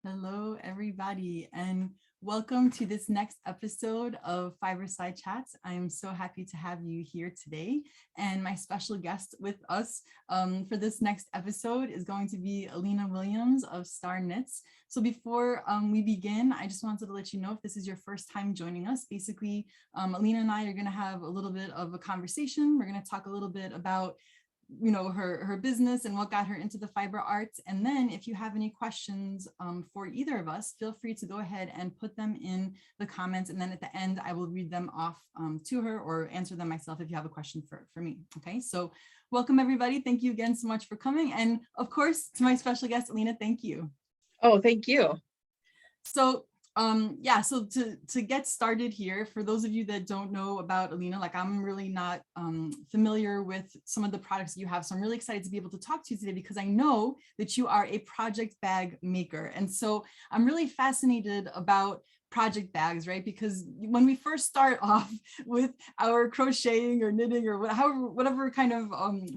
Hello, everybody, and welcome to this next episode of Fiberside Chats. I am so happy to have you here today. And my special guest with us for this next episode is going to be Allena Williams of Star Knits. So before we begin, I just wanted to let you know if this is your first time joining us, basically, Allena and I are going to have a little bit of a conversation. We're going to talk a little bit about her business and what got her into the fiber arts. And then if you have any questions for either of us, feel free to go ahead and put them in the comments. And then at the end, I will read them off to her or answer them myself if you have a question for me. Okay, so welcome everybody. Thank you again so much for coming. And of course, to my special guest, Allena, thank you. Oh, thank you. So so to get started here, for those of you that don't know about Allena, like I'm really not familiar with some of the products you have. So I'm really excited to be able to talk to you today because I know that you are a project bag maker. And so I'm really fascinated about project bags, right? Because when we first start off with our crocheting or knitting or whatever kind of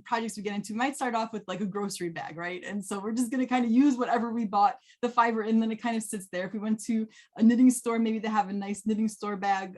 projects we get into, we might start off with like a grocery bag, right? And so we're just going to kind of use whatever we bought the fiber in, and then it kind of sits there. If we went to a knitting store, maybe they have a nice knitting store bag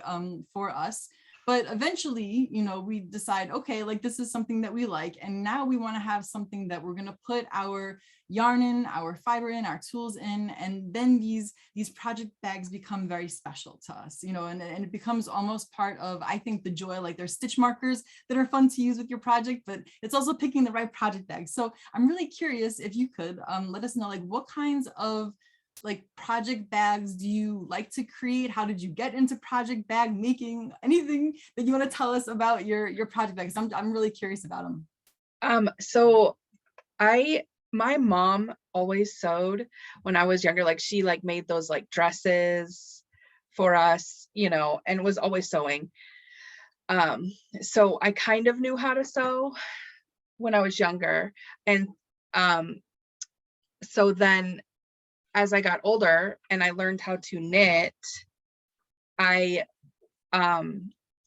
for us. But eventually, we decide, okay, like this is something that we like. And now we want to have something that we're going to put our yarn in, our fiber in, our tools in. And then these project bags become very special to us, and it becomes almost part of, I think, the joy. Like there's stitch markers that are fun to use with your project, but it's also picking the right project bag. So I'm really curious if you could let us know, like, what kinds of project bags do you like to create? How did you get into project bag making? Anything that you want to tell us about your project bags? I'm really curious about them. So my mom always sewed when I was younger. Like she made those dresses for us, and was always sewing. So I kind of knew how to sew when I was younger. And so then as I got older and I learned how to knit, I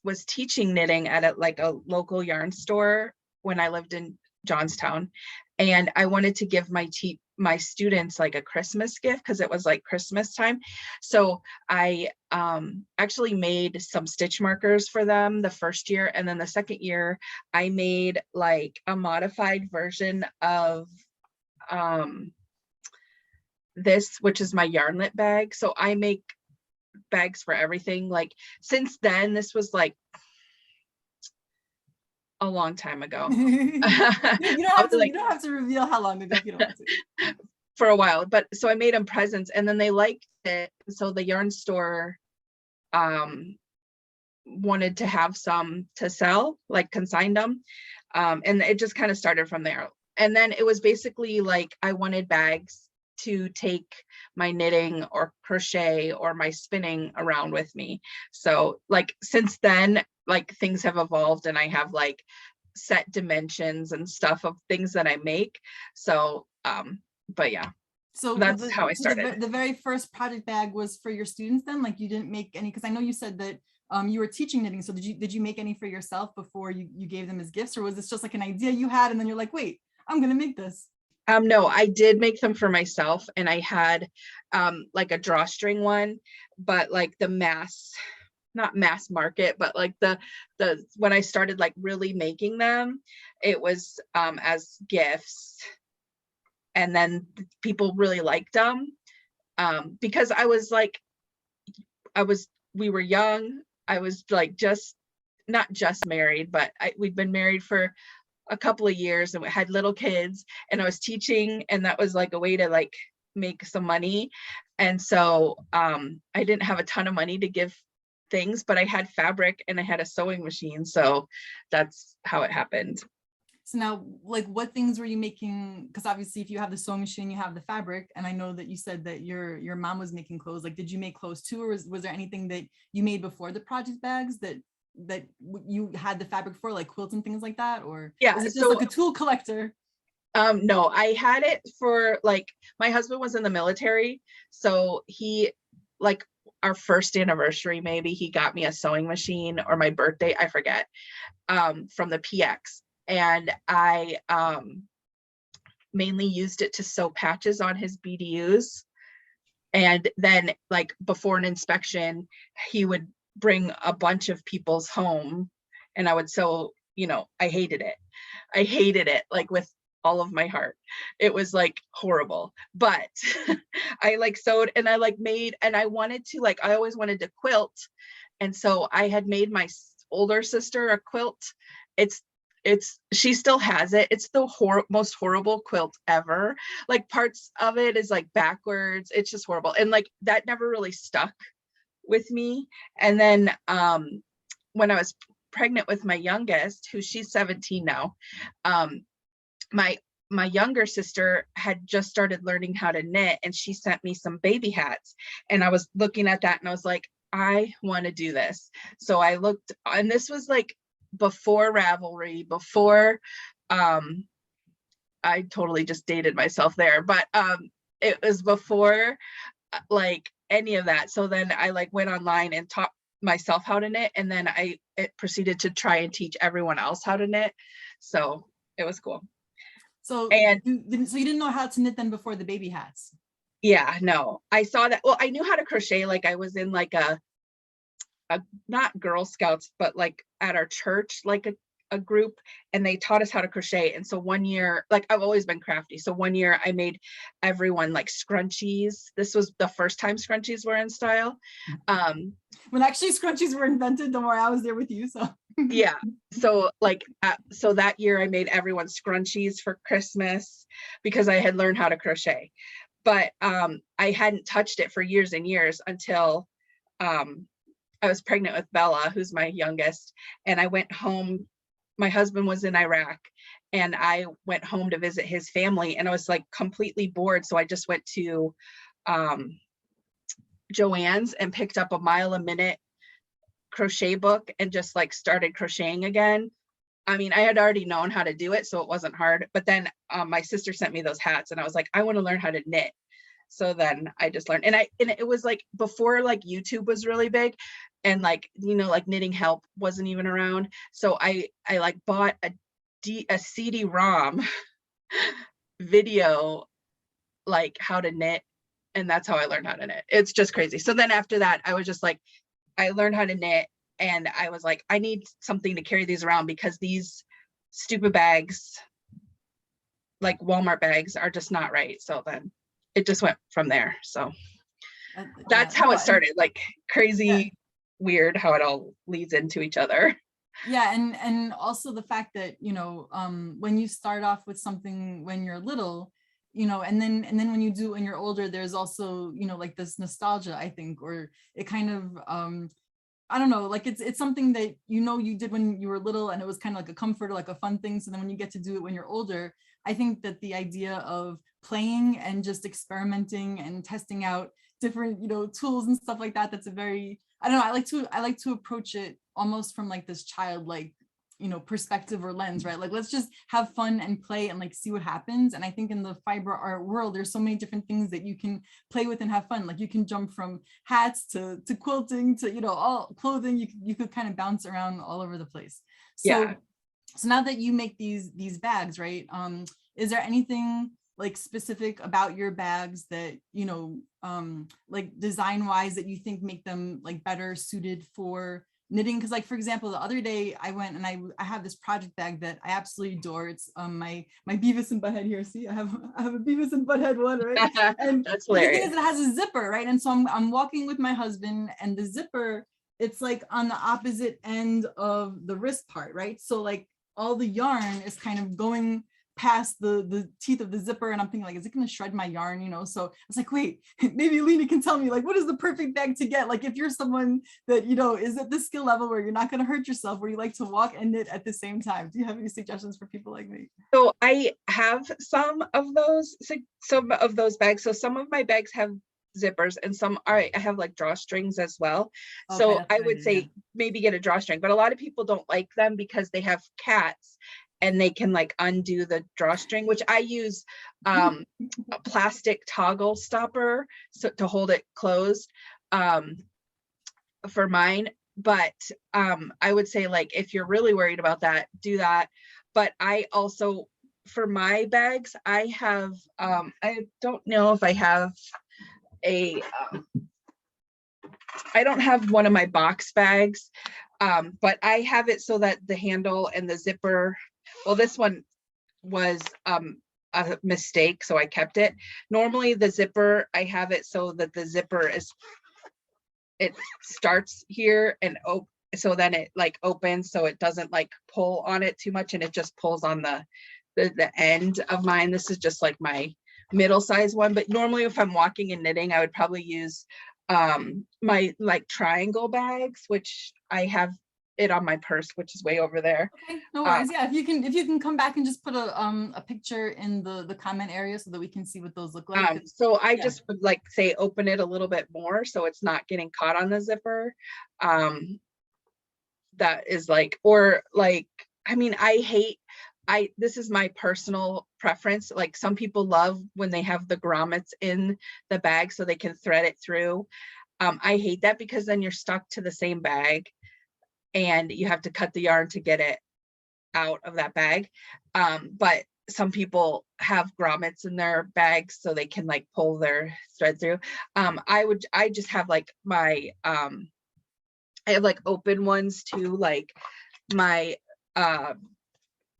was teaching knitting at a local yarn store when I lived in Johnstown, and I wanted to give my students a Christmas gift because it was Christmas time. So I actually made some stitch markers for them the first year, and then the second year I made a modified version of this, which is my yarnlet bag. So I make bags for everything. Since then, this was a long time ago. You don't have to reveal how long ago if you don't want to. For a while, but so I made them presents, and then they liked it. So the yarn store wanted to have some to sell, consigned them, and it just kind of started from there. And then it was basically I wanted bags to take my knitting or crochet or my spinning around with me. So since then, things have evolved, and I have set dimensions and stuff of things that I make. So but yeah, so that's how I started. The very first project bag was for your students then? You didn't make any, because I know you said that you were teaching knitting. So did you make any for yourself before you gave them as gifts, or was this just an idea you had and then you're like, wait, I'm gonna make this? No, I did make them for myself, and I had a drawstring one, but the not mass market, but the when I started really making them, it was as gifts, and then people really liked them because we were young. I was just not just married, but we'd been married for a couple of years, and we had little kids, and I was teaching, and that was a way to make some money. And so I didn't have a ton of money to give things, but I had fabric and I had a sewing machine, so that's how it happened. So now, what things were you making? Because obviously if you have the sewing machine, you have the fabric, and I know that you said that your mom was making clothes. Did you make clothes too, or was there anything that you made before the project bags that you had the fabric for, quilts and things like that? Or yeah, was it just a tool collector? No, I had it for my husband was in the military, so he our first anniversary, maybe he got me a sewing machine, or my birthday, I forget, from the PX, and I mainly used it to sew patches on his BDUs. And then like before an inspection, he would bring a bunch of people's home and I would sew, I hated it. I hated it like with all of my heart. It was like horrible, but I like sewed and I like made, and I wanted to like, I always wanted to quilt. And so I had made my older sister a quilt. It's she still has it. It's the most horrible quilt ever. Like parts of it is like backwards. It's just horrible. And like that never really stuck with me. And then when I was pregnant with my youngest, who she's 17 now, my younger sister had just started learning how to knit, and she sent me some baby hats, and I was looking at that and I was like, I want to do this. So I looked, and this was like before Ravelry, before I totally just dated myself there, but it was before like any of that. So then I like went online and taught myself how to knit, and then it proceeded to try and teach everyone else how to knit. So it was cool. So and you didn't know how to knit then before the baby hats? Yeah, no, I saw that. Well, I knew how to crochet. Like I was in like a not Girl Scouts, but like at our church, like a group, and they taught us how to crochet. And so one year, like I've always been crafty. So one year I made everyone like scrunchies. This was the first time scrunchies were in style. When actually scrunchies were invented, don't worry, I was there with you. So yeah. So like, so that year I made everyone scrunchies for Christmas because I had learned how to crochet. But I hadn't touched it for years and years until I was pregnant with Bella, who's my youngest, and I went home. My husband was in Iraq, and I went home to visit his family, and I was like completely bored. So I just went to Joann's and picked up a mile a minute crochet book and just like started crocheting again. I mean, I had already known how to do it, so it wasn't hard. But then my sister sent me those hats, and I was like, I want to learn how to knit. So then I just learned, and it was like before like YouTube was really big, and like, like Knitting Help wasn't even around. So I like bought a CD-ROM video, like how to knit, and that's how I learned how to knit. It's just crazy. So then after that, I was just like, I learned how to knit, and I was like, I need something to carry these around because these stupid bags, like Walmart bags, are just not right. So then it just went from there. So that's how it started, like crazy, weird how it all leads into each other. Yeah, and also the fact that, when you start off with something when you're little, and then when you do when you're older, there's also, like this nostalgia, I think, or it kind of I don't know, like it's something that you did when you were little, and it was kind of like a comfort or like a fun thing. So then when you get to do it when you're older, I think that the idea of playing and just experimenting and testing out different, tools and stuff like that, that's a very, I don't know, I like to approach it almost from like this childlike, perspective or lens, right? Like, let's just have fun and play and like see what happens. And I think in the fiber art world, there's so many different things that you can play with and have fun. Like you can jump from hats to quilting to, all clothing. You could kind of bounce around all over the place. So, yeah. So now that you make these bags, right? Is there anything like specific about your bags that, like design wise, that you think make them like better suited for knitting? Because like, for example, the other day I went and I have this project bag that I absolutely adore. It's my Beavis and Butthead here. See, I have a Beavis and Butthead one, right? And that's the hilarious. thing is, it has a zipper, right? And so I'm walking with my husband, and the zipper, it's like on the opposite end of the wrist part, right? So like all the yarn is kind of going past the teeth of the zipper, and I'm thinking like, is it going to shred my yarn? So I was like, wait, maybe Allena can tell me like, what is the perfect bag to get? Like if you're someone that is at the skill level where you're not going to hurt yourself, where you like to walk and knit at the same time. Do you have any suggestions for people like me? So I have some of those bags. So some of my bags have zippers, and some I have like drawstrings as well. Okay, so I would say maybe get a drawstring, but a lot of people don't like them because they have cats and they can like undo the drawstring, which I use a plastic toggle stopper to hold it closed for mine. But I would say like, if you're really worried about that, do that. But I also, for my bags, I have I don't know if I have a, I don't have one of my box bags, but I have it so that the handle and the zipper, well, this one was a mistake, so I kept it. Normally the zipper, I have it so that the zipper is, it starts here and so then it like opens so it doesn't like pull on it too much, and it just pulls on the end of mine. This is just like my middle size one, but normally if I'm walking and knitting, I would probably use my like triangle bags, which I have it on my purse, which is way over there. Okay, no worries. Yeah, if you can come back and just put a picture in the comment area so that we can see what those look like. So I just would like say open it a little bit more so it's not getting caught on the zipper. That is like, or like, I mean, this is my personal preference. Like some people love when they have the grommets in the bag so they can thread it through. I hate that because then you're stuck to the same bag and you have to cut the yarn to get it out of that bag. But some people have grommets in their bags so they can like pull their thread through. I just have like my, I have like open ones too, like my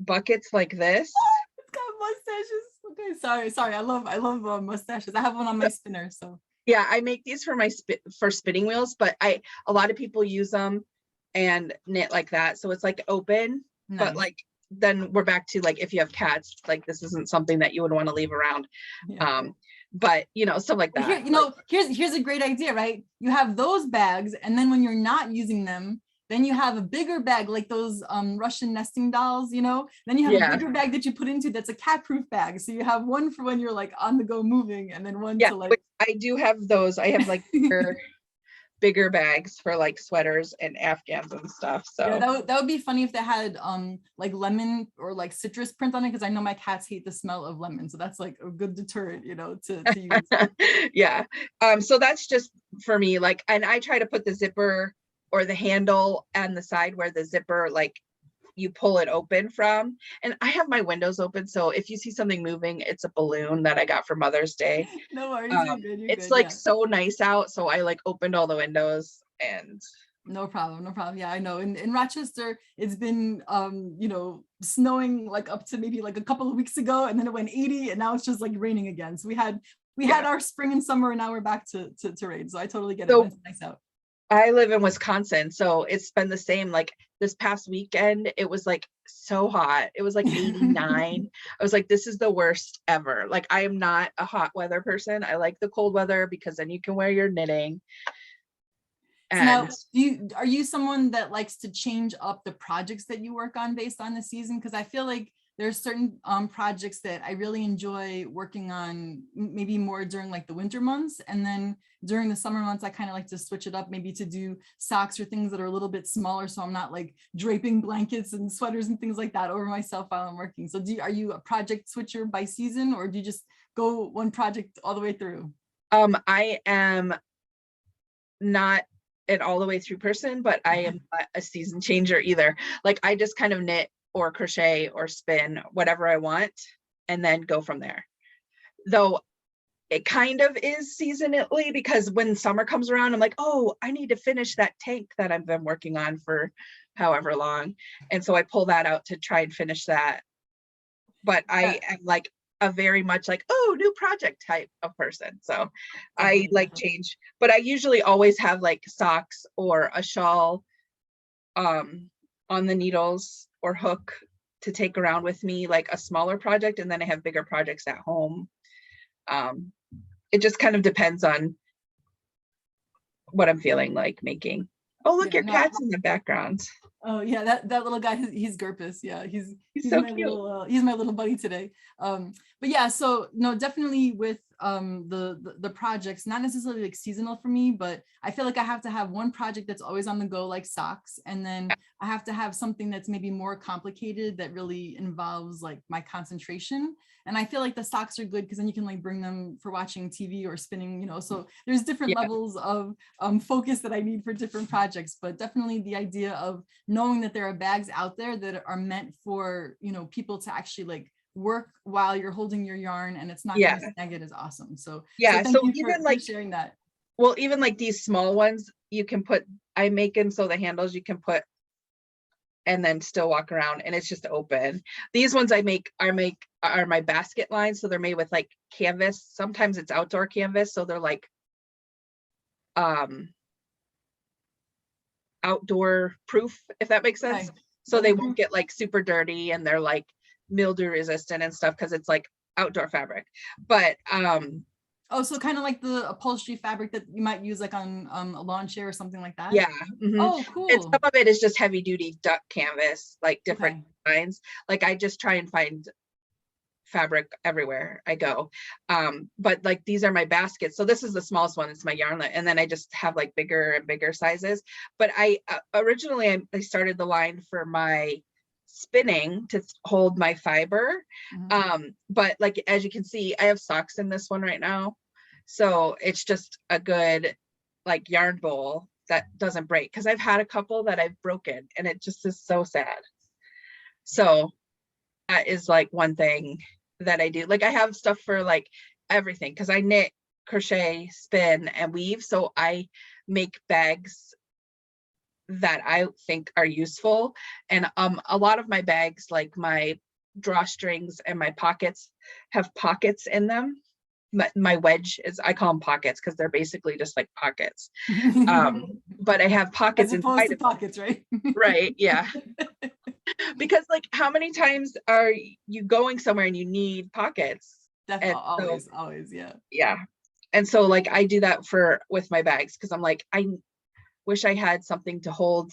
buckets like this. It's got mustaches. Okay, sorry. I love mustaches. I have one on my spinner, so. Yeah, I make these for my spinning wheels, but a lot of people use them and knit like that. So it's like open, nice. But like then we're back to like if you have cats, like this isn't something that you would want to leave around. Yeah. But you know, stuff like that. Here, you know, here's a great idea, right? You have those bags, and then when you're not using them, then you have a bigger bag like those Russian nesting dolls, you know. Then you have a bigger bag that you put into that's a cat-proof bag. So you have one for when you're like on the go moving, and then one to like. I do have those. I have like bigger bags for like sweaters and Afghans and stuff. So yeah, that would be funny if they had like lemon or like citrus print on it, because I know my cats hate the smell of lemon, so that's like a good deterrent, you know, to use. Yeah. So that's just for me, like, and I try to put the zipper or the handle on the side where the zipper, like you pull it open from, and I have my windows open, so if you see something moving, it's a balloon that I got for Mother's Day. No worries, you're good, it's good, like so nice out, so I like opened all the windows. And no problem. Yeah, I know in Rochester it's been you know, snowing like up to maybe like a couple of weeks ago, and then it went 80, and now it's just like raining again. So we had our spring and summer, and now we're back to rain, so I totally get it. It's nice out. I live in Wisconsin, so it's been the same. Like this past weekend, it was like so hot. It was like 89. I was like, this is the worst ever. Like I am not a hot weather person. I like the cold weather because then you can wear your knitting. And so now, are you someone that likes to change up the projects that you work on based on the season? Because I feel like there's certain projects that I really enjoy working on, maybe more during like the winter months, and then during the summer months I kind of like to switch it up, maybe to do socks or things that are a little bit smaller, so I'm not like draping blankets and sweaters and things like that over myself while I'm working. So are you a project switcher by season, or do you just go one project all the way through? I am not an all the way through person, but I am not a season changer either. Like I just kind of knit or crochet or spin whatever I want and then go from there. Though it kind of is seasonally, because when summer comes around, I'm like, oh, I need to finish that tank that I've been working on for however long. And so I pull that out to try and finish that. But I am like a very much like, oh, new project type of person. So I like change, but I usually always have like socks or a shawl on the needles or hook to take around with me, like a smaller project, and then I have bigger projects at home. It just kind of depends on what I'm feeling like making. Oh, look, your cat's in the background. Oh yeah, that little guy, he's Gurpus. Yeah, he's so my cute. He's my little buddy today. But yeah, so no, definitely with the projects, not necessarily like seasonal for me, but I feel like I have to have one project that's always on the go, like socks, and then I have to have something that's maybe more complicated that really involves like my concentration. And I feel like the socks are good because then you can like bring them for watching TV or spinning, you know. So there's different levels of focus that I need for different projects, but definitely the idea of knowing that there are bags out there that are meant for, you know, people to actually like work while you're holding your yarn and it's not Yeah. going to snag it is awesome. So Yeah. thank So you even for like sharing that. well, even like these small ones, you can put, I make them so the handles you can put and then still walk around and it's just open. These ones I make are my basket lines. So they're made with like canvas. Sometimes it's outdoor canvas. So they're like outdoor proof, if that makes sense. Okay. So they won't get like super dirty and they're like mildew resistant and stuff because it's like outdoor fabric. But oh, so kind of like the upholstery fabric that you might use like on a lawn chair or something like that. yeah. Oh, And cool. some of it is just heavy duty duck canvas, like different kinds. Like I just try and find fabric everywhere I go. But like these are my baskets. So this is the smallest one. It's my yarnlet. And then I just have like bigger and bigger sizes. But I originally I started the line for my spinning to hold my fiber. But like, as you can see, I have socks in this one right now. So it's just a good like yarn bowl that doesn't break. Cause I've had a couple that I've broken and it just is so sad. So that is like one thing that I do. Like I have stuff for like everything because I knit, crochet, spin, and weave. So I make bags that I think are useful. And a lot of my bags, like my drawstrings and my pockets, have pockets in them. My wedge is, I call them pockets because they're basically just like pockets. But I have pockets as opposed to inside pockets, right? Right. Yeah. Because like how many times are you going somewhere and you need pockets? Definitely, And so, always, yeah. yeah. And so like I do that with my bags because I'm like, I wish I had something to hold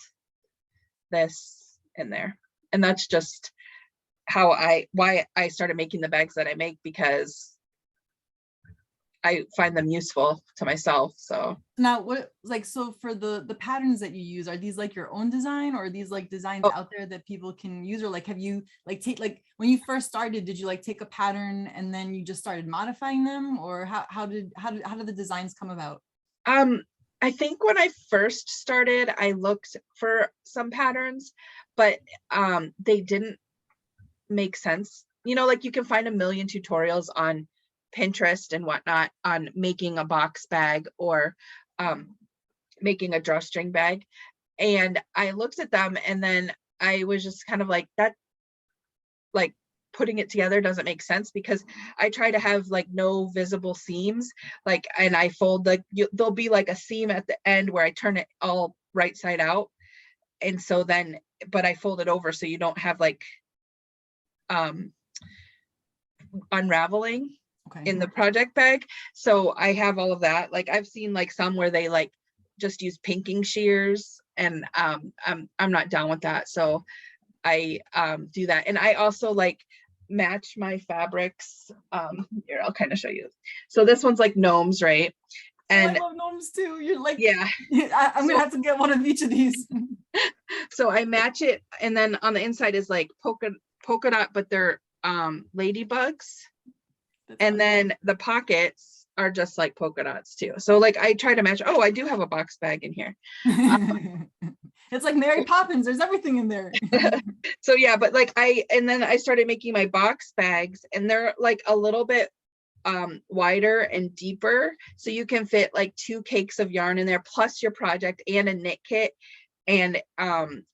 this in there. And that's just why I started making the bags that I make, because I find them useful to myself. So now what, like, so for the patterns that you use, are these like your own design, or are these like designs out there that people can use? Or like, have you like like when you first started, did you like take a pattern and then you just started modifying them, or how did the designs come about? I think when I first started, I looked for some patterns, but they didn't make sense. You know, like you can find a million tutorials on Pinterest and whatnot on making a box bag or making a drawstring bag. And I looked at them and then I was just kind of like, that, like putting it together doesn't make sense, because I try to have like no visible seams, like, and I fold like there'll be like a seam at the end where I turn it all right side out. And so then, but I fold it over so you don't have like unraveling in the project bag. So I have all of that. Like I've seen like some where they like just use pinking shears, and I'm not down with that. So I do that. And I also like match my fabrics. Here, I'll kind of show you. So this one's like gnomes, right? And I love gnomes too. You're like, yeah, I'm gonna have to get one of each of these. So I match it, and then on the inside is like polka dot, but they're ladybugs. And then the pockets are just like polka dots too. So like I try to match. Oh, I do have a box bag in here. It's like Mary Poppins. There's everything in there. So yeah, but like and then I started making my box bags, and they're like a little bit wider and deeper. So you can fit like 2 cakes of yarn in there, plus your project and a knit kit. And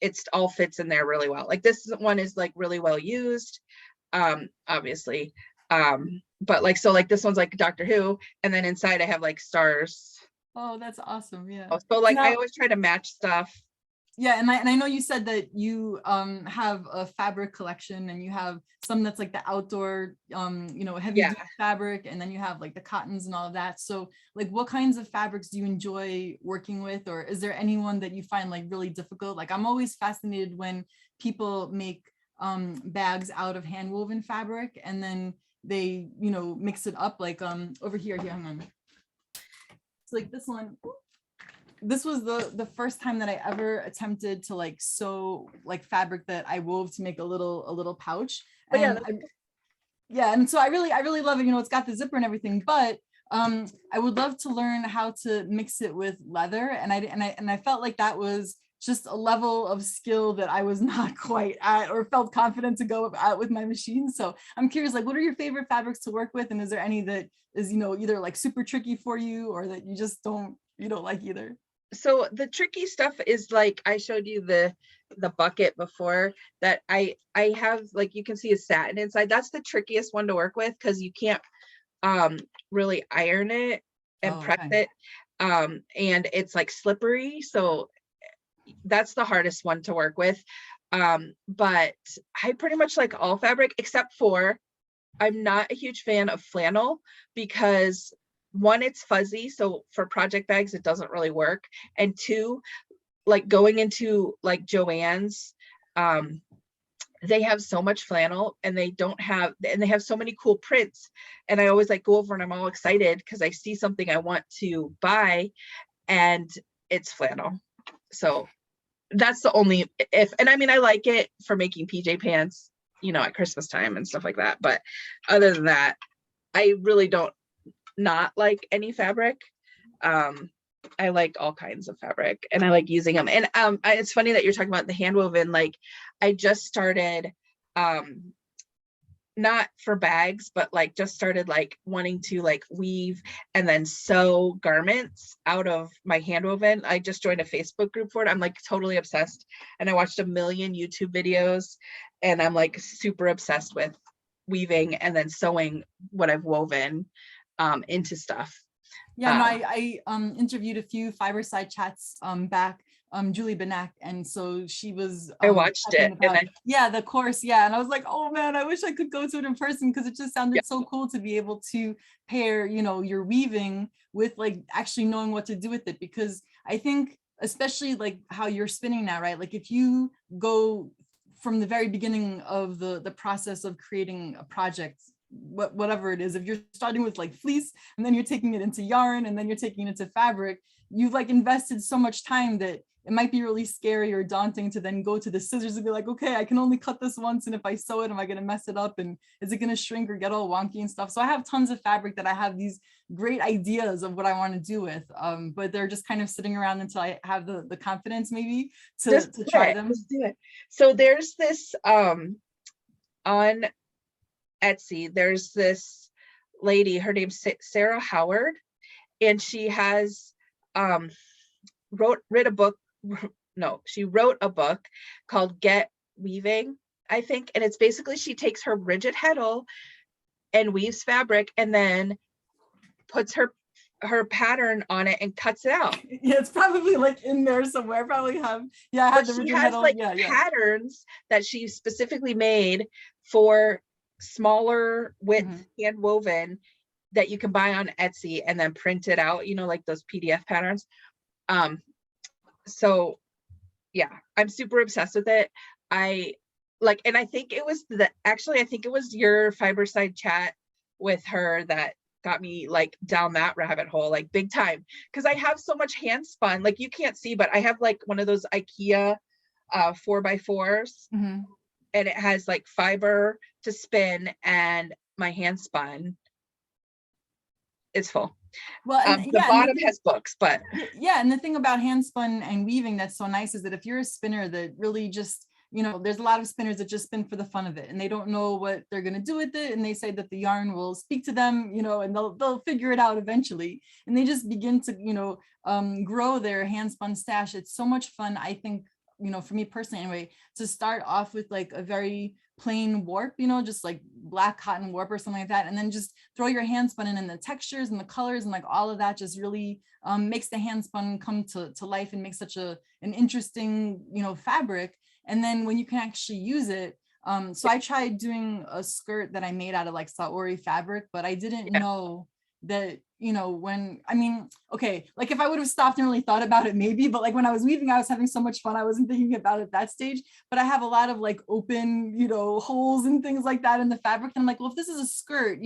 it's all fits in there really well. Like this one is like really well used, obviously. But like, so like this one's like Doctor Who, and then inside I have like stars. Oh, that's awesome. Yeah. So like I always try to match stuff. Yeah, and I know you said that you have a fabric collection, and you have some that's like the outdoor you know, heavy duty fabric, and then you have like the cottons and all of that. So like, what kinds of fabrics do you enjoy working with, or is there anyone that you find like really difficult? Like I'm always fascinated when people make bags out of hand woven fabric, and then they, you know, mix it up, like over here, hang on. So like this one, this was the first time that I ever attempted to like sew like fabric that I wove to make a little pouch. And and so I really love it. You know, it's got the zipper and everything, but I would love to learn how to mix it with leather. And I felt like that was just a level of skill that I was not quite at or felt confident to go out with my machine. So I'm curious, like, what are your favorite fabrics to work with? And is there any that is, either like super tricky for you or that you don't like either? So the tricky stuff is like I showed you the bucket before that I have, like, you can see a satin inside. That's the trickiest one to work with because you can't really iron it and Oh, press okay. it. And it's like slippery. So that's the hardest one to work with. But I pretty much like all fabric except for I'm not a huge fan of flannel because one, it's fuzzy. So for project bags, it doesn't really work. And two, like going into like Joann's, they have so much flannel and they have so many cool prints. And I always like go over and I'm all excited because I see something I want to buy and it's flannel. So that's the only and I mean, I like it for making PJ pants, at Christmas time and stuff like that. But other than that, I really don't not like any fabric. I like all kinds of fabric and I like using them. And it's funny that you're talking about the hand woven. Like I just started, not for bags, but like just started like wanting to like weave and then sew garments out of my hand woven. I just joined a Facebook group for it. I'm like totally obsessed. And I watched a million YouTube videos and I'm like super obsessed with weaving and then sewing what I've woven into stuff. Yeah, no, I interviewed a few Fiberside Chats back, Julie Benak, and so she was I watched talking it about, and yeah, the course, yeah, and I was like, oh man, I wish I could go to it in person because it just yeah, sounded so cool to be able to pair, your weaving with like actually knowing what to do with it, because I think especially like how you're spinning now, right? Like if you go from the very beginning of the process of creating a project, whatever it is, if you're starting with like fleece and then you're taking it into yarn and then you're taking it into fabric, you've like invested so much time that it might be really scary or daunting to then go to the scissors and be like, okay, I can only cut this once, and if I sew it, am I going to mess it up, and is it going to shrink or get all wonky and stuff? So I have tons of fabric that I have these great ideas of what I want to do with, but they're just kind of sitting around until I have the confidence maybe to try them. just do it. So there's this on Etsy, there's this lady, her name's Sarah Howard, and she has she wrote a book called Get Weaving, I think, and it's basically she takes her rigid heddle and weaves fabric and then puts her pattern on it and cuts it out. Yeah, it's probably like in there somewhere. Probably have, yeah, I had the she rigid has heddle. like Yeah, yeah. patterns that she specifically made for smaller width hand woven that you can buy on Etsy and then print it out, like those PDF patterns. So yeah, I'm super obsessed with it. I like, and I think it was I think it was your Fiberside chat with her that got me like down that rabbit hole, like big time. Cause I have so much hand spun, like you can't see, but I have like one of those IKEA 4x4s and it has like fiber to spin and my hand spun. It's full. Well, and the bottom has books, but yeah, and the thing about hand spun and weaving that's so nice is that if you're a spinner that really just, there's a lot of spinners that just spin for the fun of it and they don't know what they're going to do with it, and they say that the yarn will speak to them, and they'll figure it out eventually, and they just begin to grow their hand spun stash. It's so much fun, I think, for me personally anyway, to start off with like a very plain warp, just like black cotton warp or something like that, and then just throw your hand spun in, and the textures and the colors and like all of that just really makes the hand spun come to life and makes such an interesting fabric. And then when you can actually use it, so I tried doing a skirt that I made out of like Saori fabric, but I didn't know that, okay, like if I would have stopped and really thought about it, maybe, but like when I was weaving, I was having so much fun, I wasn't thinking about it at that stage. But I have a lot of like open, holes and things like that in the fabric. And I'm like, well, if this is a skirt,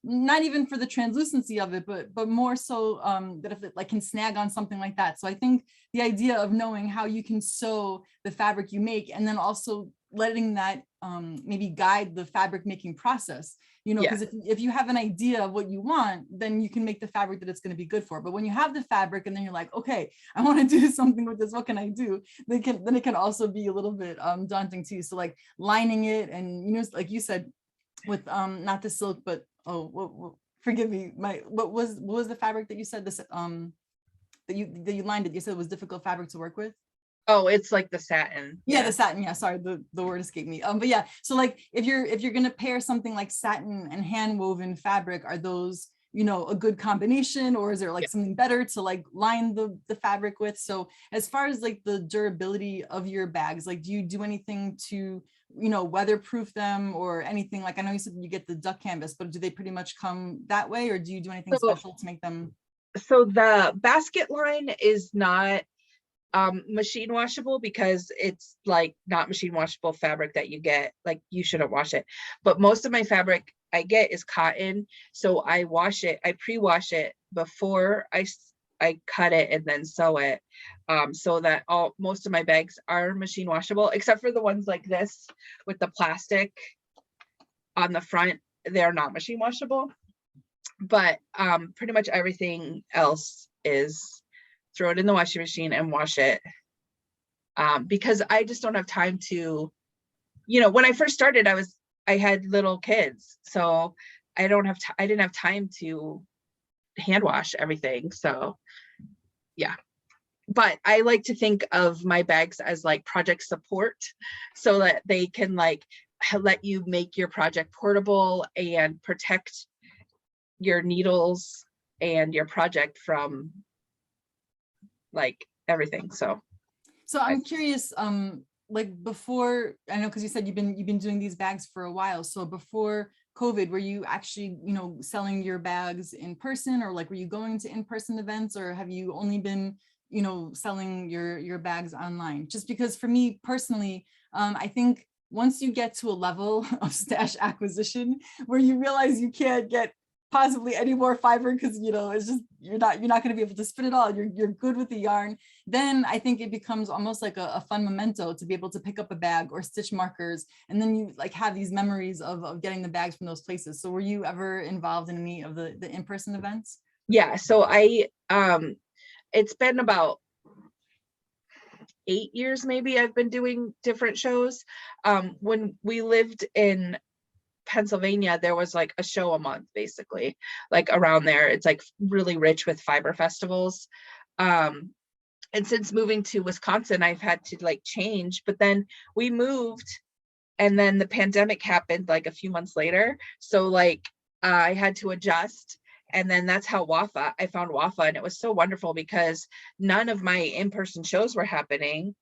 not even for the translucency of it, but more so that if it like can snag on something like that. So I think the idea of knowing how you can sew the fabric you make, and then also letting that maybe guide the fabric making process, you know, because if you have an idea of what you want, then you can make the fabric that it's going to be good for. But when you have the fabric and then you're like, okay, I want to do something with this, what can I do? Then it can also be a little bit daunting too. So like lining it, and you know, like you said, with not the silk, but forgive me, what was the fabric that you said this that you lined it? You said it was difficult fabric to work with. Oh, it's like the satin. Yeah, the satin. Yeah, sorry, the word escaped me. But yeah, so like if you're gonna pair something like satin and hand woven fabric, are those, you know, a good combination, or is there like something better to like line the fabric with? So as far as like the durability of your bags, like do you do anything to, you know, weatherproof them or anything? Like I know you said you get the duck canvas, but do they pretty much come that way, or do you do anything special to make them? So the basket line is not machine washable, because it's like not machine washable fabric that you get, like you shouldn't wash it. But most of my fabric I get is cotton, so I wash it, I pre-wash it before I cut it and then sew it, so that most of my bags are machine washable, except for the ones like this with the plastic on the front. They're not machine washable, but pretty much everything else is throw it in the washing machine and wash it, because I just don't have time to, you know, when I first started, I had little kids, so I didn't have time to hand wash everything. So yeah, but I like to think of my bags as like project support, so that they can like let you make your project portable and protect your needles and your project from like everything. So I'm curious, like before, I know because you said you've been doing these bags for a while. So before COVID, were you actually, you know, selling your bags in person, or like were you going to in-person events, or have you only been, you know, selling your bags online? Just because for me personally, I think once you get to a level of stash acquisition where you realize you can't get possibly any more fiber, because you know it's just you're not going to be able to spin it all, you're good with the yarn, then I think it becomes almost like a fun memento to be able to pick up a bag or stitch markers, and then you like have these memories of getting the bags from those places. So were you ever involved in any of the in-person events? Yeah, so I it's been about 8 years maybe I've been doing different shows. When we lived in Pennsylvania, there was like a show a month, basically, like around there. It's like really rich with fiber festivals. And since moving to Wisconsin, I've had to like change, but then we moved and then the pandemic happened like a few months later. So like I had to adjust. And then that's how I found WAFA, and it was so wonderful because none of my in-person shows were happening.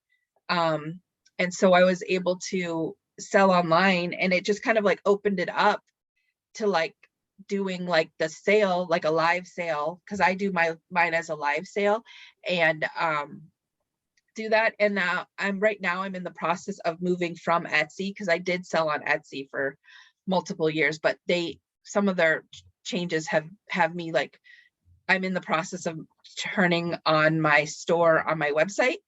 And so I was able to sell online, and it just kind of like opened it up to like doing like the sale, like a live sale, because I do mine as a live sale, and do that. And now I'm in the process of moving from Etsy, because I did sell on Etsy for multiple years, but some of their changes have me like, I'm in the process of turning on my store on my website,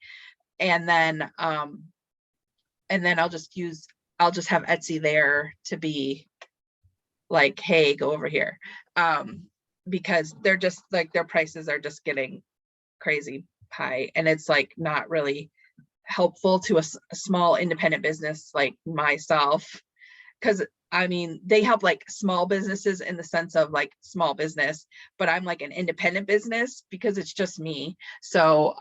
and then I'll just have Etsy there to be like, hey, go over here, because they're just like, their prices are just getting crazy high, and it's like not really helpful to a small independent business like myself, because I mean they help like small businesses in the sense of like small business, but I'm like an independent business because it's just me. So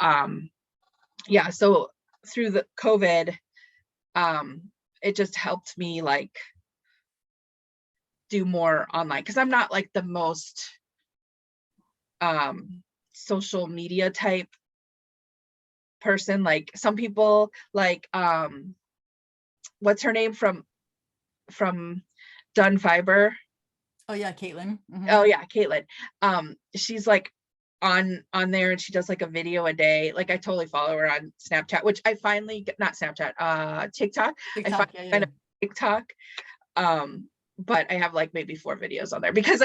yeah, so through the COVID, it just helped me like do more online, because I'm not like the most social media type person. Like some people like what's her name from Done Fiber? Oh yeah, Caitlin. Mm-hmm. Oh yeah, Caitlin. She's like on there, and she does like a video a day. Like I totally follow her on Snapchat, which I finally not Snapchat, TikTok. I find kind of TikTok. But I have like maybe 4 videos on there, because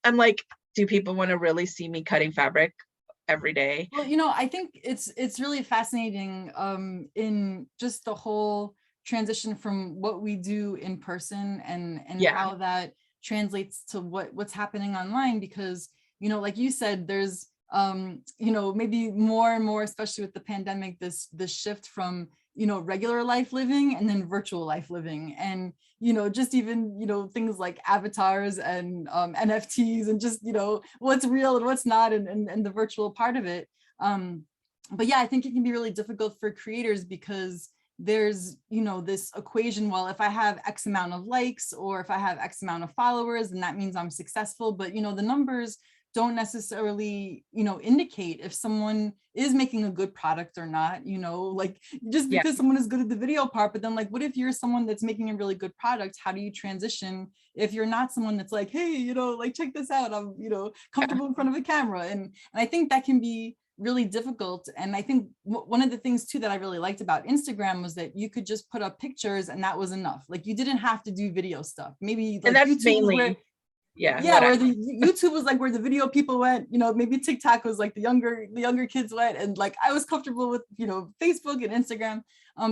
I'm like, do people want to really see me cutting fabric every day? Well, you know, I think it's really fascinating in just the whole transition from what we do in person and Yeah. how that translates to what's happening online, because, you know, like you said, there's you know, maybe more and more, especially with the pandemic, this shift from, you know, regular life living and then virtual life living. And, you know, just even, you know, things like avatars and NFTs and just, you know, what's real and what's not, and the virtual part of it. But yeah, I think it can be really difficult for creators because there's, you know, this equation, well, if I have X amount of likes or if I have X amount of followers, then that means I'm successful. But, you know, the numbers don't necessarily, you know, indicate if someone is making a good product or not, you know, like just because someone is good at the video part, but then like, what if you're someone that's making a really good product? How do you transition if you're not someone that's like, hey, you know, like, check this out, I'm, you know, comfortable in front of a camera. And I think that can be really difficult. And I think one of the things too that I really liked about Instagram was that you could just put up pictures and that was enough. Like, you didn't have to do video stuff. Maybe like, and that's YouTube mainly where, yeah, where the YouTube was like where the video people went, you know, maybe TikTok was like the younger kids went, and like I was comfortable with, you know, Facebook and Instagram.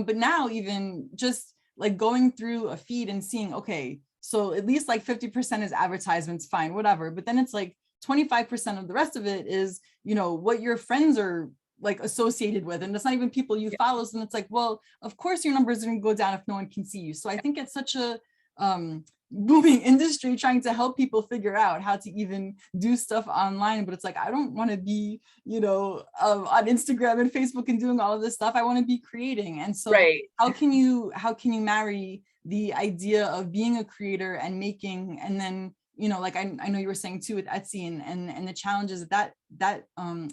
But now even just like going through a feed and seeing, okay, so at least like 50% is advertisements, fine, whatever. But then it's like 25% of the rest of it is, you know, what your friends are like associated with, and it's not even people you follow. So it's like, well, of course your numbers are going to go down if no one can see you. So I think it's such a booming industry trying to help people figure out how to even do stuff online. But it's like, I don't want to be, you know, on Instagram and Facebook and doing all of this stuff. I want to be creating. And so how can you marry the idea of being a creator and making, and then, you know, like I know you were saying too with Etsy and the challenges that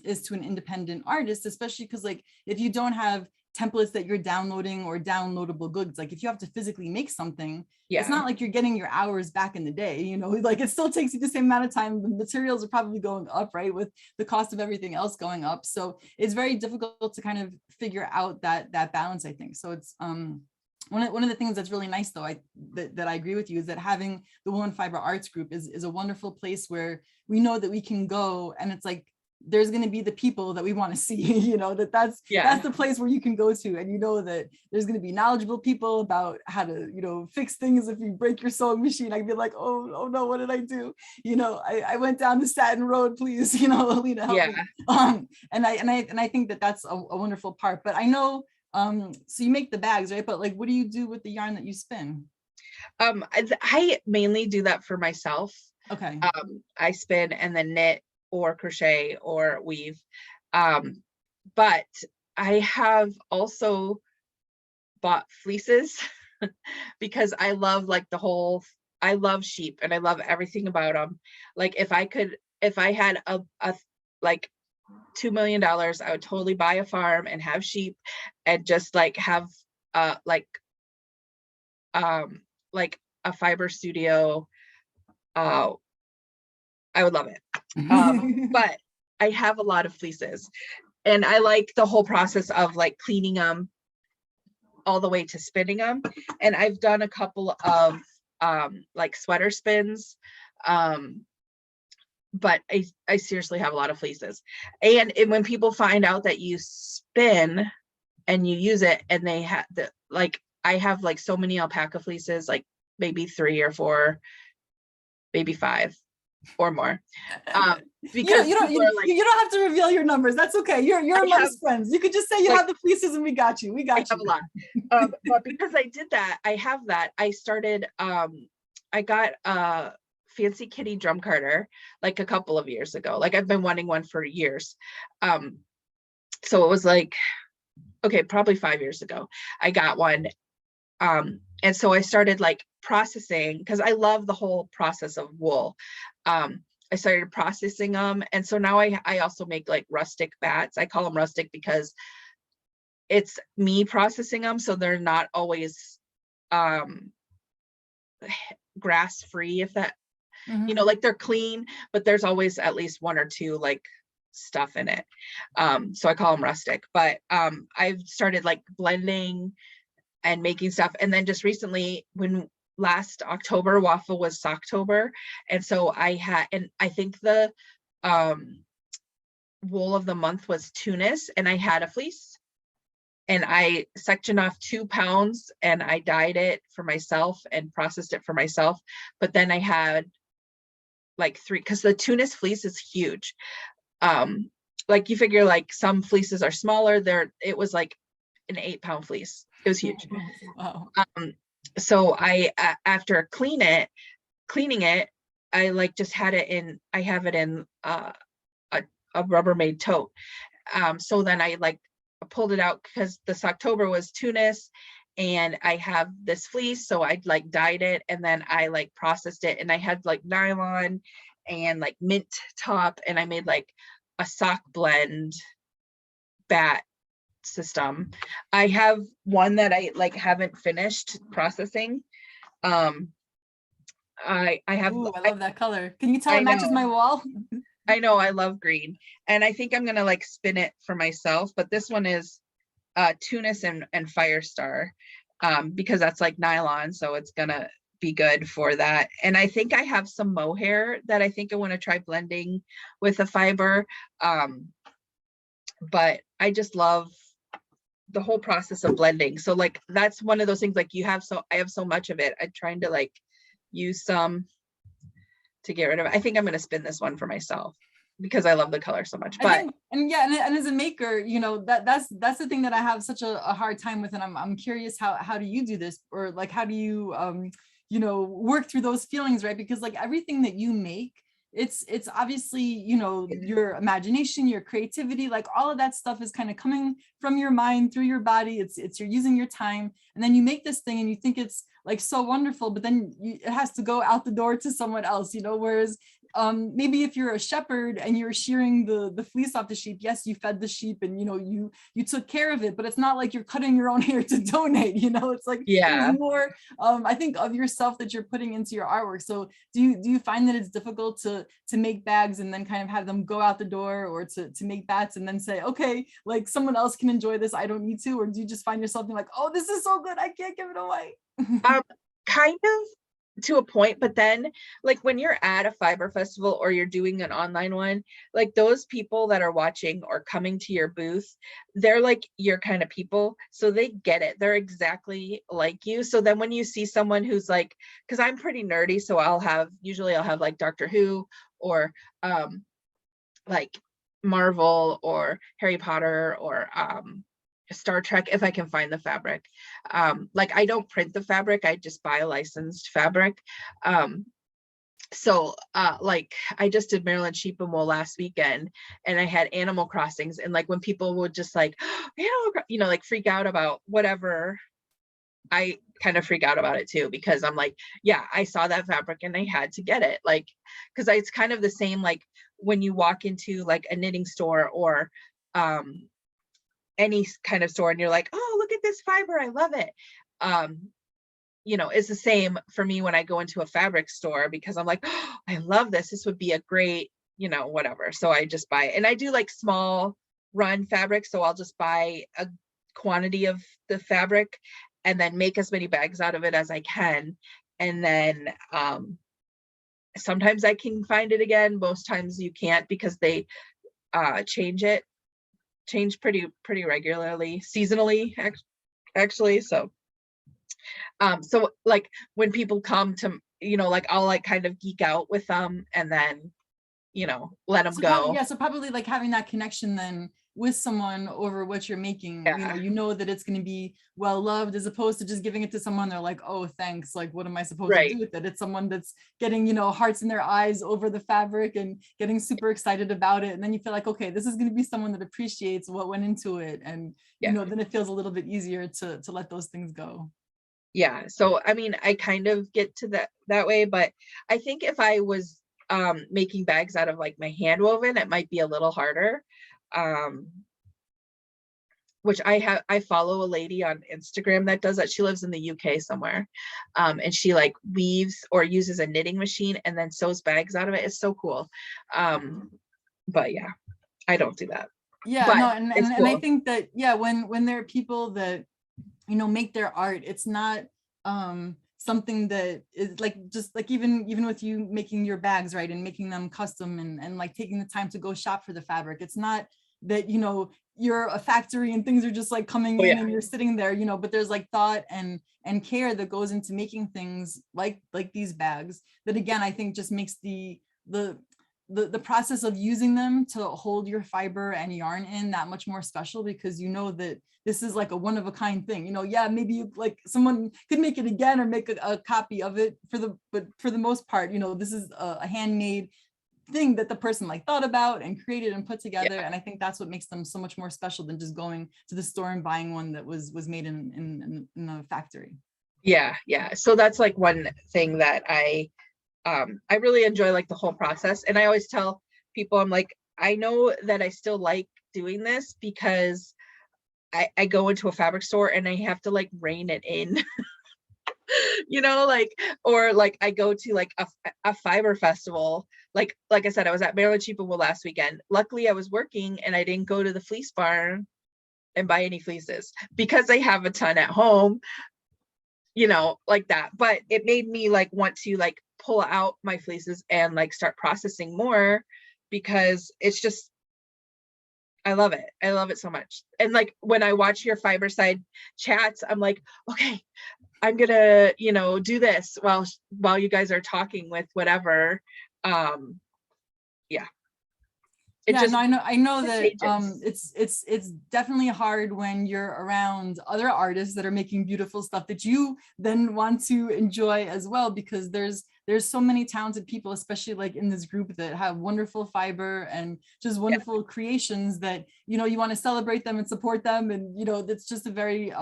is to an independent artist, especially because like if you don't have templates that you're downloading or downloadable goods, like if you have to physically make something, it's not like you're getting your hours back in the day, you know, like it still takes you the same amount of time. The materials are probably going up, right, with the cost of everything else going up. So it's very difficult to kind of figure out that balance, I think. So it's one of the things that's really nice though, that I agree with you, is that having the Wool & Fiber Arts Group is a wonderful place where we know that we can go, and it's like there's going to be the people that we want to see, you know, that's the place where you can go to, and you know that there's going to be knowledgeable people about how to, you know, fix things. If you break your sewing machine, I'd be like, oh no, what did I do? You know, I went down the Staten Road, please, you know, Allena, help me. And I think that that's a wonderful part. But I know, so you make the bags, right? But like, what do you do with the yarn that you spin? I mainly do that for myself. Okay. I spin and then knit or crochet or weave. But I have also bought fleeces because I love like I love sheep and I love everything about them. Like if I had a like $2 million, I would totally buy a farm and have sheep and just like have like a fiber studio. I would love it. But I have a lot of fleeces and I like the whole process of like cleaning them all the way to spinning them. And I've done a couple of like sweater spins. But I seriously have a lot of fleeces. And when people find out that you spin and you use it, and they have I have like so many alpaca fleeces, like maybe 3 or 4, maybe 5 or more. Because you don't have to reveal your numbers. That's okay. You're amongst friends. You could just say you have the fleeces and we got you. I have a lot. But because I did that, I have that. I started, I got a fancy kitty drum carder like a couple of years ago. Like I've been wanting one for years. So it was like, okay, probably 5 years ago, I got one. And so I started like processing, because I love the whole process of wool. I started processing them. And so now I also make like rustic bats. I call them rustic because it's me processing them. So they're not always grass free, if that, you know, like they're clean, but there's always at least 1 or 2 like stuff in it. So I call them rustic, but I've started like blending and making stuff. And then just recently, when last October, Waffle was Socktober. And so I think the wool of the month was Tunis, and I had a fleece. and I sectioned off 2 pounds and I dyed it for myself and processed it for myself. But then I had like 3, because the Tunis fleece is huge. Like you figure like some fleeces are smaller. It was like an 8-pound fleece. It was huge. Wow. So after cleaning it, I like just had it in, I have it in a Rubbermaid tote. So then I like pulled it out because this October was Tunis and I have this fleece. So I like dyed it and then I like processed it and I had like nylon and like mint top and I made like a sock blend bat system. I have one that I like haven't finished processing. I have, Ooh, I love that color. Can you tell I it matches my know, wall? I love green and I think I'm gonna like spin it for myself, but this one is Tunis and Firestar, because that's like nylon, so it's gonna be good for that. And I think I have some mohair that I think I want to try blending with a fiber. But I just love the whole process of blending. So like that's one of those things, like I have so much of it. I'm trying to like use some to get rid of it. I think I'm gonna spin this one for myself because I love the color so much. I think, and yeah, and as a maker, you know, that's the thing that I have such a hard time with, and I'm curious how do you do this, or like how do you you know, work through those feelings, right? Because like everything that you make, it's obviously, you know, your imagination, your creativity, like all of that stuff is kind of coming from your mind through your body. It's you're using your time, and then you make this thing and you think it's like so wonderful, but then it has to go out the door to someone else, you know, whereas maybe if you're a shepherd and you're shearing the fleece off the sheep, yes, you fed the sheep and you know you took care of it, but it's not like you're cutting your own hair to donate, you know. It's like there's more I think of yourself that you're putting into your artwork. So do you find that it's difficult to make bags and then kind of have them go out the door, or to make bats and then say, okay, like someone else can enjoy this, I don't need to? Or do you just find yourself being like, oh, this is so good, I can't give it away? Kind of to a point, but then like when you're at a fiber festival or you're doing an online one, like those people that are watching or coming to your booth, they're like your kind of people, so they get it, they're exactly like you. So then when you see someone who's like, because I'm pretty nerdy, so I'll have like Doctor Who or like Marvel or Harry Potter or Star Trek, if I can find the fabric. Like I don't print the fabric, I just buy licensed fabric. So like I just did Maryland sheep and wool last weekend and I had Animal Crossings, and like when people would just like you know, like freak out about whatever, I kind of freak out about it too, because I'm like, yeah, I saw that fabric and I had to get it. Like, because it's kind of the same like when you walk into like a knitting store or any kind of store and you're like, oh, look at this fiber, I love it. You know, it's the same for me when I go into a fabric store, because I'm like, oh, I love this. This would be a great, you know, whatever. So I just buy it. And I do like small run fabric. So I'll just buy a quantity of the fabric and then make as many bags out of it as I can. And then sometimes I can find it again. Most times you can't, because they change pretty regularly, seasonally actually. So so like when people come to, you know, like I'll like kind of geek out with them and then, you know, let them go. So probably like having that connection then with someone over what you're making, you know that it's going to be well loved, as opposed to just giving it to someone, they're like, oh, thanks, like what am I supposed to do with it? It's someone that's getting, you know, hearts in their eyes over the fabric and getting super excited about it, and then you feel like, okay, this is going to be someone that appreciates what went into it, and you know, then it feels a little bit easier to let those things go. Yeah, so I mean, I kind of get to that way, but I think if I was making bags out of like my hand woven, it might be a little harder. Which I follow a lady on Instagram that does that. She lives in the UK somewhere. And she like weaves or uses a knitting machine and then sews bags out of it. It's so cool. But yeah, I don't do that. Yeah, but no, and cool. I think that, yeah, when there are people that, you know, make their art, it's not something that is like, just like even with you making your bags, right, and making them custom and like taking the time to go shop for the fabric, it's not that, you know, you're a factory and things are just like coming in and you're sitting there, you know, but there's like thought and care that goes into making things like these bags that, again, I think just makes the process of using them to hold your fiber and yarn in that much more special, because you know that this is like a one of a kind thing, you know. Yeah, maybe you, like, someone could make it again or make a copy of it but for the most part, you know, this is a handmade thing that the person like thought about and created and put together. And I think that's what makes them so much more special than just going to the store and buying one that was made in a factory. Yeah. So that's like one thing that I really enjoy, like the whole process. And I always tell people, I'm like, I know that I still like doing this because I go into a fabric store and I have to like rein it in. You know, like, or like I go to like a fiber festival. Like I said, I was at Maryland Sheep and Wool last weekend. Luckily I was working and I didn't go to the fleece barn and buy any fleeces because I have a ton at home, you know, like that. But it made me like want to like pull out my fleeces and like start processing more, because it's just, I love it. I love it so much. And like when I watch your Fiberside chats, I'm like, okay, I'm gonna, you know, do this while you guys are talking with whatever. Yeah. No, I know that it's definitely hard when you're around other artists that are making beautiful stuff that you then want to enjoy as well, because there's so many talented people, especially like in this group, that have wonderful fiber and just wonderful creations that, you know, you want to celebrate them and support them. And, you know, that's just a very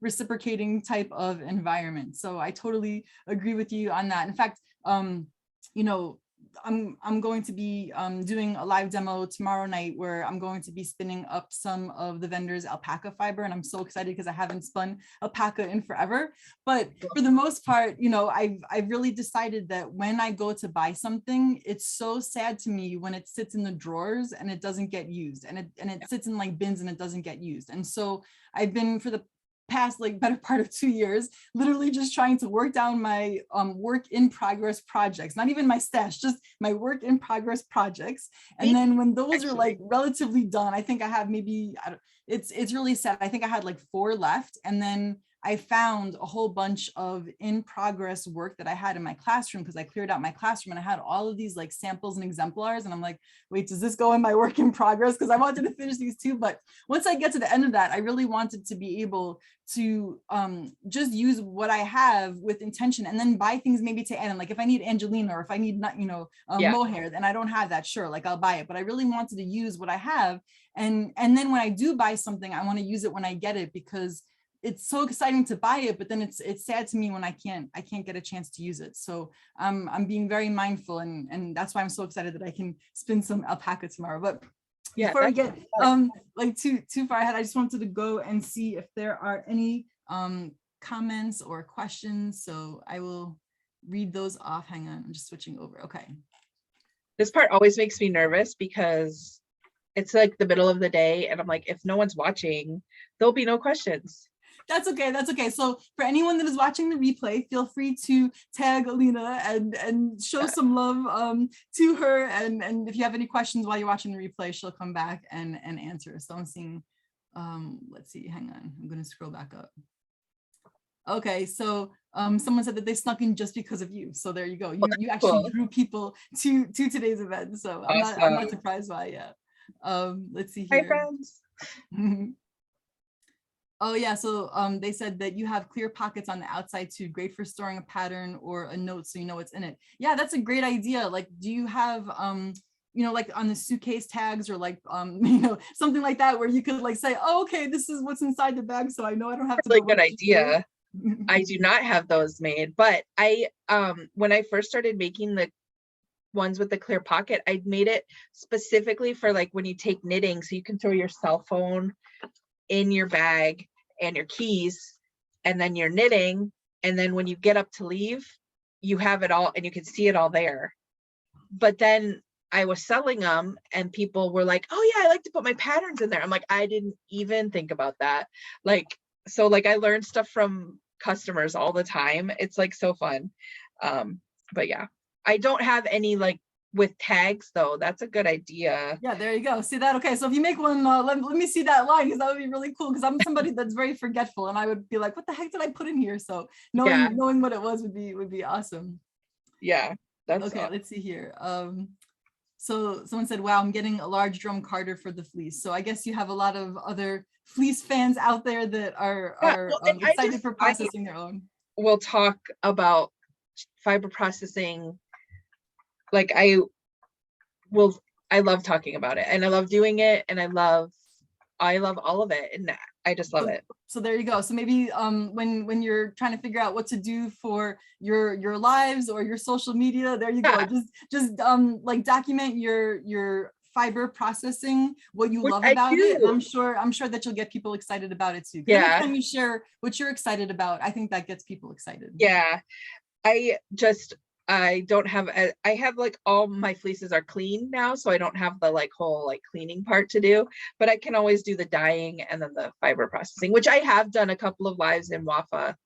reciprocating type of environment. So I totally agree with you on that. In fact, you know, I'm going to be doing a live demo tomorrow night where I'm going to be spinning up some of the vendors' alpaca fiber, and I'm so excited because I haven't spun alpaca in forever. But for the most part, you know, I've really decided that when I go to buy something, it's so sad to me when it sits in the drawers and it doesn't get used, and it sits in like bins and it doesn't get used. And so I've been, for the past like better part of 2 years, literally just trying to work down my work in progress projects, not even my stash, just my work in progress projects. And then when those are like relatively done, I think I have maybe, it's really sad, I think I had like 4 left. And then I found a whole bunch of in progress work that I had in my classroom, because I cleared out my classroom and I had all of these like samples and exemplars. And I'm like, wait, does this go in my work in progress? Because I wanted to finish these too. But once I get to the end of that, I really wanted to be able to just use what I have with intention, and then buy things maybe to add. And like if I need Angelina, or if I need, you know, mohair, then I don't have that, sure, like I'll buy it. But I really wanted to use what I have. And then when I do buy something, I want to use it when I get it, because it's so exciting to buy it, but then it's sad to me when I can't get a chance to use it. So I'm being very mindful, and that's why I'm so excited that I can spin some alpaca tomorrow. But before I get like too far ahead, I just wanted to go and see if there are any comments or questions. So I will read those off. Hang on, I'm just switching over. Okay. This part always makes me nervous because it's like the middle of the day and I'm like, if no one's watching, there'll be no questions. That's okay. That's okay. So for anyone that is watching the replay, feel free to tag Allena and show some love to her. And if you have any questions while you're watching the replay, she'll come back and answer. So I'm seeing, let's see, hang on. I'm going to scroll back up. Okay, so someone said that they snuck in just because of you. So there you go. You actually drew people to today's event. So I'm not surprised by it yet. Let's see here. Hi, friends. Oh yeah, so they said that you have clear pockets on the outside too, great for storing a pattern or a note so you know what's in it. Yeah, that's a great idea. Like, do you have you know, like on the suitcase tags or like you know, something like that where you could like say, oh, okay, this is what's inside the bag, so I know I don't have to. Really good idea. I do not have those made, but I when I first started making the ones with the clear pocket, I made it specifically for like when you take knitting, so you can throw your cell phone in your bag and your keys, and then you're knitting, and then when you get up to leave, you have it all and you can see it all there. But then I was selling them and people were like, oh yeah, I like to put my patterns in there. I'm like, I didn't even think about that. Like, so like I learned stuff from customers all the time. It's like so fun. But yeah, I don't have any like with tags though. That's a good idea. Yeah, there you go. See that? Okay, so if you make one, let me see that line, because that would be really cool, because I'm somebody that's very forgetful, and I would be like, what the heck did I put in here? So knowing what it was would be awesome. Yeah, that's okay. awesome. Let's see here. So someone said, wow, I'm getting a large drum carder for the fleece. So I guess you have a lot of other fleece fans out there that are excited for processing their own. We'll talk about fiber processing. Like I love talking about it, and I love doing it, and I love all of it, and I just love it. So there you go. So maybe when you're trying to figure out what to do for your lives or your social media, there you go. Just like document your fiber processing, what you love about it. And I'm sure that you'll get people excited about it too. Yeah. Anytime you share what you're excited about, I think that gets people excited. Yeah. I don't have, I have like all my fleeces are clean now, so I don't have the like whole like cleaning part to do, but I can always do the dyeing and then the fiber processing, which I have done a couple of lives in Wafa.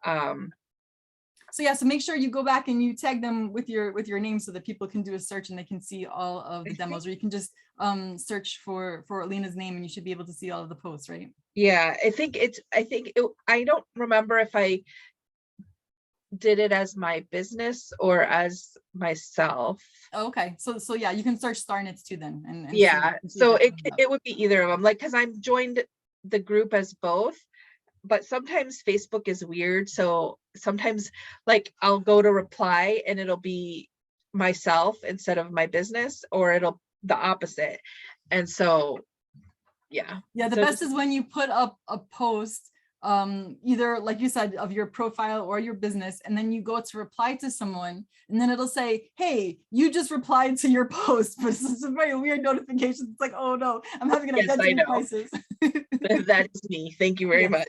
So yeah, so make sure you go back and you tag them with your name so that people can do a search and they can see all of the demos, or you can just search for Alena's name and you should be able to see all of the posts, right? Yeah, I don't remember if I did it as my business or as myself. Oh, okay, so yeah, you can search Star Knits too then, and yeah, so it would be either of them, like, because I'm joined the group as both, but sometimes Facebook is weird, so sometimes like I'll go to reply and it'll be myself instead of my business, or it'll the opposite. And so yeah, the best is when you put up a post, either like you said, of your profile or your business, and then you go to reply to someone, and then it'll say, hey, you just replied to your post, but it's a very weird notification. It's like, oh no, I'm having an identity crisis. That is me. Thank you very much.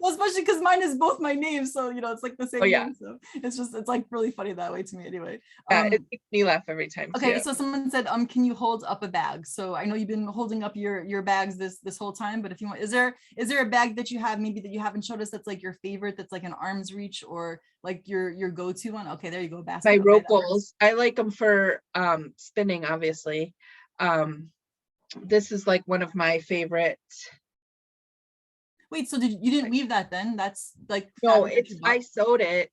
Well, especially because mine is both my names, so you know it's like the same name. So it's like really funny that way to me anyway. It makes me laugh every time. Okay, too. So someone said, can you hold up a bag? So I know you've been holding up your bags this whole time, but if you want, is there a bag that you have maybe that you haven't showed us that's like your favorite, that's like an arm's reach, or like your go-to one? Okay, there you go. My rope bowls. I like them for spinning, obviously. This is like one of my favorite. Wait, so you didn't weave that then? That's like, no, I sewed it.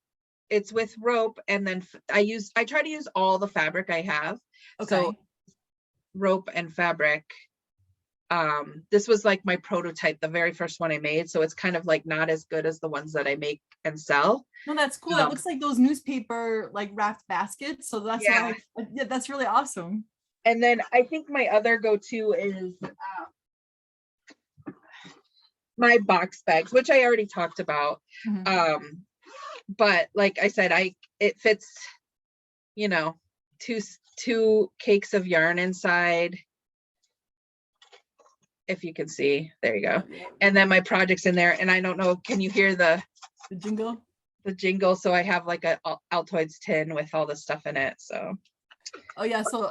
It's with rope, and then I try to use all the fabric I have. Okay. So rope and fabric. This was like my prototype, the very first one I made. So it's kind of like not as good as the ones that I make and sell. No, that's cool. It looks like those newspaper like wrapped baskets. So that's that's really awesome. And then I think my other go-to is my box bags, which I already talked about. Mm-hmm. But like I said, it fits, you know, two cakes of yarn inside. If you can see, there you go. And then my project's in there, and I don't know, can you hear the jingle? The jingle. So I have like a Altoids tin with all the stuff in it. So oh yeah, so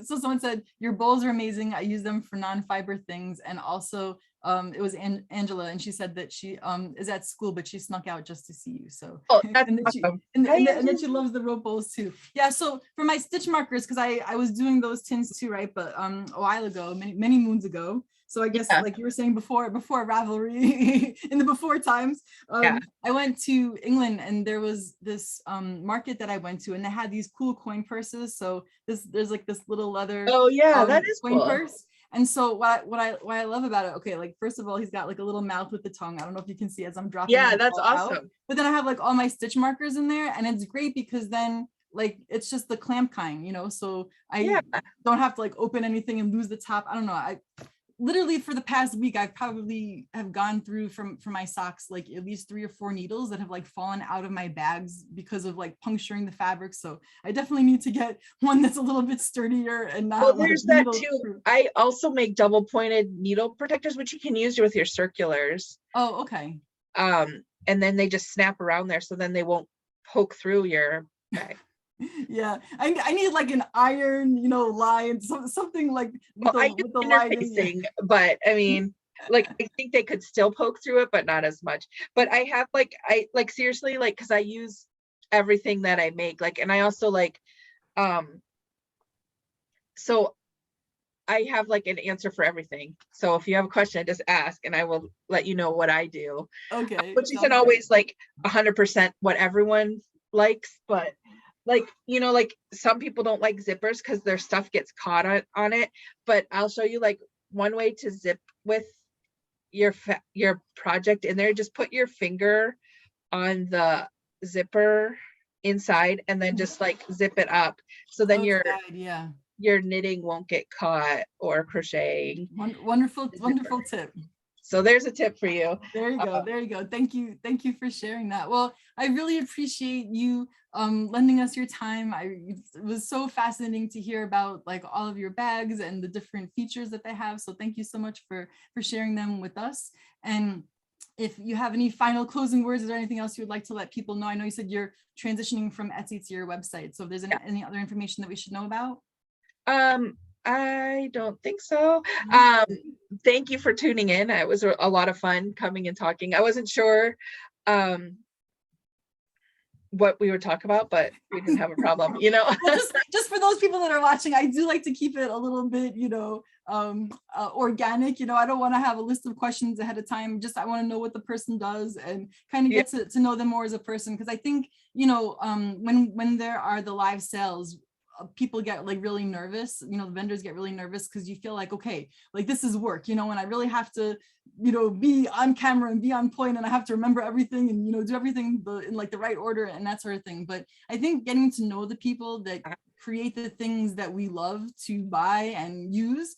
so someone said your bowls are amazing. I use them for non-fiber things. And also it was Angela, and she said that she is at school, but she snuck out just to see you. So that's awesome. And then she loves the rope bowls too. Yeah, so for my stitch markers, because I was doing those tins too, right? But a while ago, many moons ago. So I guess like you were saying before Ravelry in the before times, I went to England, and there was this market that I went to, and they had these cool coin purses. So there's like this little leather that is coin cool. purse. And so what I love about it, okay, like first of all, he's got like a little mouth with the tongue. I don't know if you can see as I'm dropping. Yeah, that's awesome. Out. But then I have like all my stitch markers in there, and it's great because then like it's just the clamp kind, you know, so I don't have to like open anything and lose the top. I don't know. I literally for the past week, I probably have gone through from my socks like at least 3 or 4 needles that have like fallen out of my bags because of like puncturing the fabric. So I definitely need to get one that's a little bit sturdier and not. Well, there's that too. I also make double pointed needle protectors, which you can use with your circulars. Oh, okay. And then they just snap around there, so then they won't poke through your bag. Yeah, I need like an iron, you know, line, something like with the interfacing, but I mean, like I think they could still poke through it, but not as much. But I have like seriously, like, because I use everything that I make, like, and I also like So I have like an answer for everything. So if you have a question, just ask and I will let you know what I do. Okay, Which isn't sounds good. always like 100% what everyone likes, but like, you know, like some people don't like zippers because their stuff gets caught on it. But I'll show you like one way to zip with your project in there. Just put your finger on the zipper inside and then just like zip it up. So then Oh, yeah. your knitting won't get caught or crocheting. Wonderful, wonderful tip. So there's a tip for you. There you go. There you go. Thank you. Thank you for sharing that. Well, I really appreciate you lending us your time. It was so fascinating to hear about like all of your bags and the different features that they have. So thank you so much for sharing them with us. And if you have any final closing words, is there anything else you would like to let people know? I know you said you're transitioning from Etsy to your website. So if there's any other information that we should know about? I don't think so. Thank you for tuning in. It was a lot of fun coming and talking. I wasn't sure what we would talk about, but we didn't have a problem, you know. Well, just for those people that are watching, I do like to keep it a little bit, you know, organic. You know, I don't want to have a list of questions ahead of time. Just I want to know what the person does and kind of get to know them more as a person. Because I think, you know, when there are the live sales, people get like really nervous, you know, the vendors get really nervous because you feel like, okay, like this is work, you know, and I really have to, you know, be on camera and be on point and I have to remember everything and, you know, do everything in like the right order and that sort of thing. But I think getting to know the people that create the things that we love to buy and use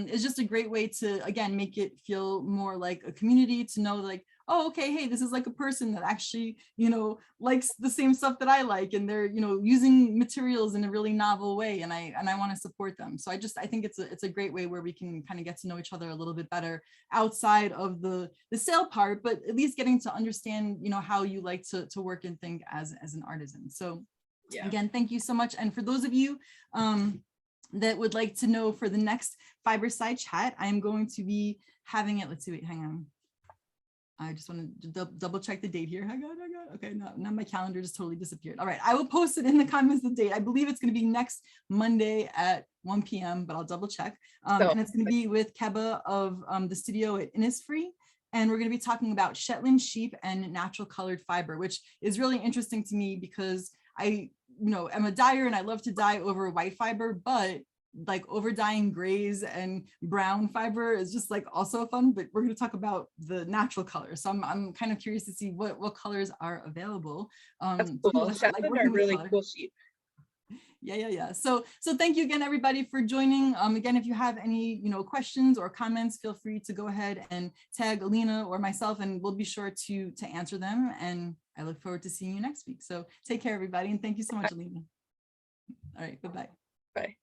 is just a great way to, again, make it feel more like a community, to know like, oh, okay, hey, this is like a person that actually, you know, likes the same stuff that I like, and they're, you know, using materials in a really novel way, and I want to support them. So I think it's a great way where we can kind of get to know each other a little bit better outside of the sale part, but at least getting to understand, you know, how you like to work and think as an artisan. So again, thank you so much. And for those of you that would like to know for the next Fiberside chat, I'm going to be having it. Let's see, wait, hang on. I just want to double check the date here. Hang on. Okay, now my calendar just totally disappeared. All right, I will post it in the comments the date. I believe it's going to be next Monday at 1 p.m., but I'll double check. And it's going to be with Keba of the studio at Innisfree. And we're going to be talking about Shetland sheep and natural colored fiber, which is really interesting to me because I, you know, am a dyer and I love to dye over white fiber, but like over dyeing grays and brown fiber is just like also fun. But we're going to talk about the natural colors. So I'm kind of curious to see what colors are available. That's cool. Shetland are really cool sheep. Yeah. So thank you again, everybody, for joining. Again, if you have any, you know, questions or comments, feel free to go ahead and tag Allena or myself, and we'll be sure to answer them. And I look forward to seeing you next week. So take care, everybody, and thank you so much, Allena. All right, bye-bye. Bye.